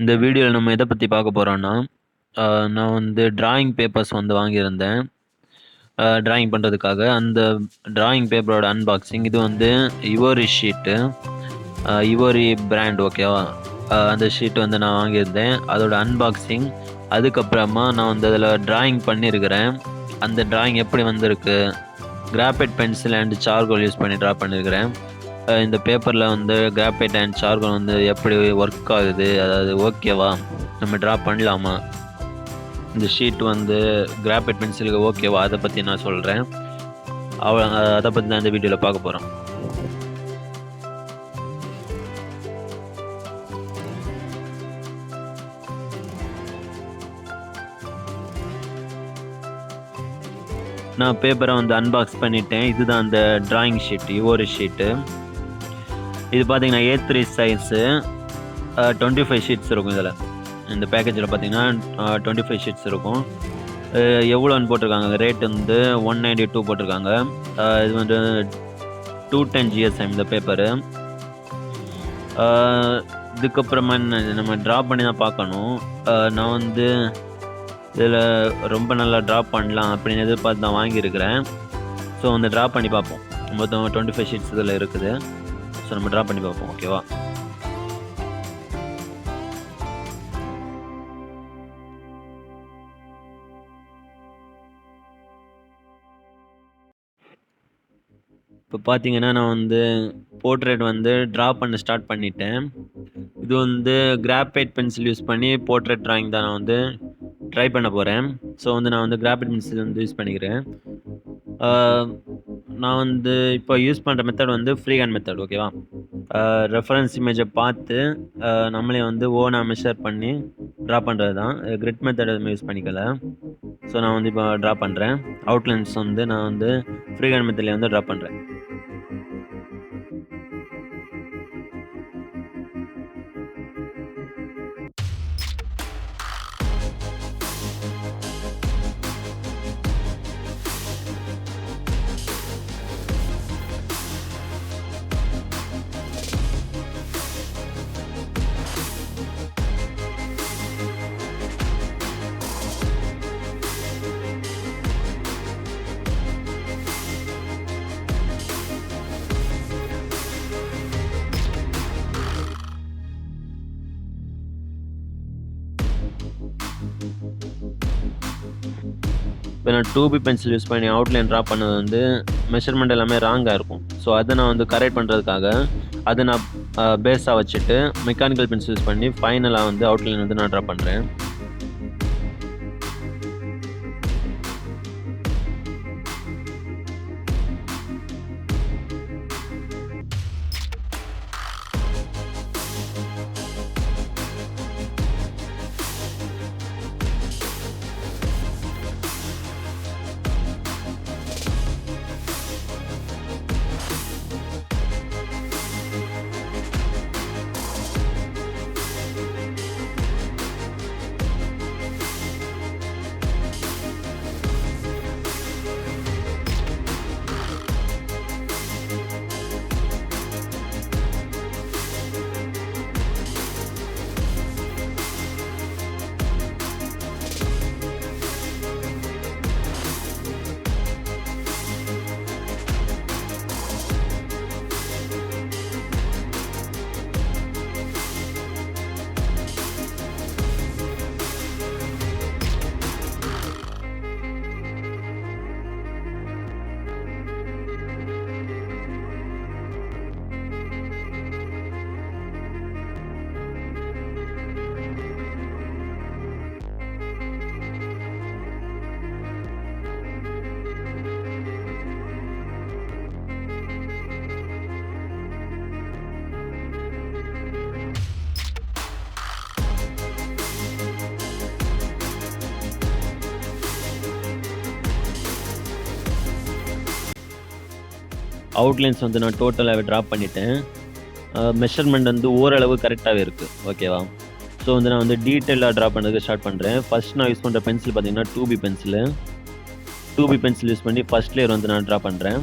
இந்த வீடியோல நம்ம எத பத்தி பார்க்க போறோம்னா, நான் வந்து டிராயிங் பேப்பர்ஸ் வந்து வாங்கியிருந்தேன். டிராயிங் பண்றதுக்காக. அந்த டிராயிங் பேப்பரோட அன்பாக்ஸிங். இது வந்து இவோரி ஷீட்டு. இவோரி பிராண்ட் ஓகேவா? அந்த ஷீட் வந்து நான் வாங்கியிருந்தேன். அதோட அன்பாக்ஸிங். அதுக்கப்புறமா நான் வந்து அதில டிராயிங் பண்ணியிருக்கிறேன். அந்த டிராயிங் எப்படி வந்திருக்கு? Graphite pencil and charcoal use பண்ணி டிரா பண்ணியிருக்கிறேன். இந்த பேப்பர்ல வந்து கிராஃபைட் அண்ட் சார்கோல் வந்து எப்படி ஒர்க் ஆகுது? அதாவது ஓகேவா? நம்ம டிரா பண்ணலாமா? இந்த ஷீட் வந்து கிராஃபைட் பென்சிலுக்கு ஓகேவா? அத பத்தி நான் சொல்றேன். அத பத்தி தான் இந்த வீடியோல பார்க்க போறோம். நான் பேப்பர வந்து அன்பாக்ஸ் பண்ணிட்டேன். இதுதான் அந்த டிராயிங் ஷீட், இவோரி ஷீட்டு. இது பார்த்தீங்கன்னா A3 சைஸு. 25 ஷீட்ஸ் இருக்கும் இதுல. இந்த பேக்கேஜ்ல பார்த்தீங்கன்னா 25 ஷீட்ஸ் இருக்கும். எவ்வளோன்னு போட்டிருக்காங்க. ரேட் வந்து 192 போட்டிருக்காங்க. இது வந்து 210 GSM இந்த பேப்பரு. இதுக்கப்புறமா என்ன நம்ம டிரா பண்ணி தான் பார்க்கணும். நான் வந்து இதில ரொம்ப நல்லா டிரா பண்ணலாம் அப்படின்னு எதிர்பார்த்து தான் வாங்கியிருக்கிறேன். ஸோ வந்து டிரா பண்ணி பார்ப்போம். மொத்தம் 25 ஷீட்ஸ் இதில இருக்குது. ஸோ நம்ம டிரா பண்ணி பார்ப்போம். ஓகேவா? இப்போ பார்த்தீங்கன்னா, நான் வந்து போர்ட்ரேட் வந்து டிரா பண்ண ஸ்டார்ட் பண்ணிட்டேன். இது வந்து கிராஃபைட் பென்சில் யூஸ் பண்ணி போர்ட்ரேட் டிராயிங் தான் நான் வந்து ட்ரை பண்ண போறேன். ஸோ வந்து நான் வந்து கிராஃபைட் பென்சில் வந்து யூஸ் பண்ணிக்கிறேன். ஆ நான் வந்து இப்போ யூஸ் பண்ற மெத்தட் வந்து ஃப்ரீ ஹேண்ட் மெத்தட் ஓகேவா? ரெஃபரன்ஸ் இமேஜ பார்த்து நம்மளே வந்து ஓனா மெஷர் பண்ணி டிரா பண்றது தான். கிரிட் மெத்தட் எதுவுமே யூஸ் பண்ணிக்கல. ஸோ நான் வந்து இப்போ டிரா பண்றேன். அவுட்லைன்ஸ் வந்து நான் வந்து ஃப்ரீ ஹேண்ட் மெத்தட்லயே வந்து டிரா பண்றேன். இப்போ நான் 2B பென்சில் யூஸ் பண்ணி அவுட்லைன் டிரா பண்ணது வந்து மெஷர்மெண்ட் எல்லாமே ராங்கா இருக்கும். ஸோ அத நான் வந்து கரெக்ட் பண்றதுக்காக அத நான் பேஸா வச்சுட்டு மெக்கானிக்கல் பென்சில் யூஸ் பண்ணி ஃபைனலா வந்து அவுட்லைன் வந்து நான் டிரா பண்றேன். அவுட்லைன்ஸ் வந்து நான் டோட்டலாவே டிரா பண்ணிட்டேன். மெஷர்மெண்ட் வந்து ஓரளவு கரெக்டாவே இருக்கு. ஓகேவா? ஸோ வந்து நான் வந்து டீட்டெயிலா டிரா பண்ணதுக்கு ஸ்டார்ட் பண்றேன். ஃபர்ஸ்ட் நான் யூஸ் பண்ற பென்சில் பார்த்தீங்கன்னா 2B pencil. 2B pencil use பண்ணி ஃபர்ஸ்ட் லேயர் வந்து நான் டிரா பண்றேன்.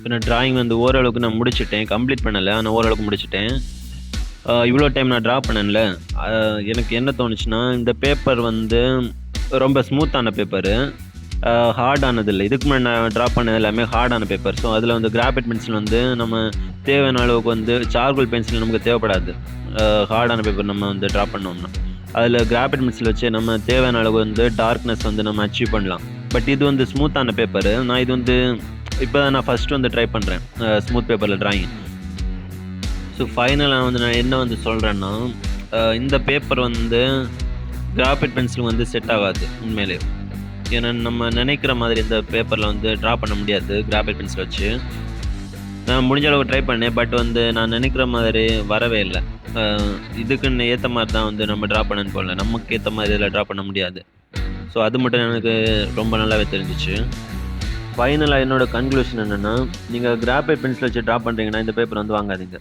இப்போ நான் டிராயிங் வந்து ஓரளவுக்கு நான் முடிச்சுட்டேன். கம்ப்ளீட் பண்ணல. ஆனா ஓரளவுக்கு முடிச்சுட்டேன். இவ்வளோ டைம் நான் ட்ரா பண்ணேன்ல, எனக்கு என்ன தோணுச்சுன்னா, இந்த பேப்பர் வந்து ரொம்ப ஸ்மூத்தான பேப்பரு. ஹார்டானது இல்ல. இதுக்கு முன்னாடி நான் ட்ரா பண்ணது எல்லாமே ஹார்டான பேப்பர். ஸோ, அதில வந்து கிராஃபைட் பென்சில் வந்து நம்ம தேவையான அளவுக்கு வந்து சார்கோல் பென்சில் நமக்கு தேவைப்படாது. ஹார்டான பேப்பர் நம்ம வந்து ட்ரா பண்ணோம்னா. அதில கிராஃபைட் பென்சில் வச்சு நம்ம தேவையான அளவு வந்து டார்க்னஸ் வந்து நம்ம அச்சீவ் பண்ணலாம். பட் இது வந்து ஸ்மூத்தான பேப்பரு. நான் இது வந்து இப்ப தான் நான் ஃபர்ஸ்ட்டு வந்து ட்ரை பண்றேன். ஸ்மூத் பேப்பர்ல டிராயிங். ஸோ, ஃபைனலா வந்து நான் என்ன வந்து சொல்றேன்னா, இந்த பேப்பர் வந்து கிராஃபைட் பென்சில் வந்து செட் ஆகாது உண்மையிலே. ஏன்னா, நம்ம நெனைக்கிற மாதிரி இந்த பேப்பர்ல வந்து ட்ரா பண்ண முடியாது கிராஃபைட் பென்சில் வச்சு. நான் முடிஞ்ச அளவுக்கு ட்ரை பண்ணேன். பட் வந்து நான் நெனைக்கிற மாதிரி வரவே இல்ல. அ இதுக்குன்னு ஏத்த மாரி தான் வந்து நம்ம ட்ரா பண்ணணும் போல. நமக்கு ஏத்த மாரி இதில ட்ரா பண்ண முடியாது. ஸோ, அது மட்டும் எனக்கு ரொம்ப நல்லாவே தெரிஞ்சுச்சு. ஃபைனலா என்னோட கன்க்ளூஷன் என்னன்னா, நீங்க கிராஃபைட் பென்சில் வச்சு ட்ரா பண்றீங்கன்னா, இந்த பேப்பர் வந்து வாங்காதீங்க.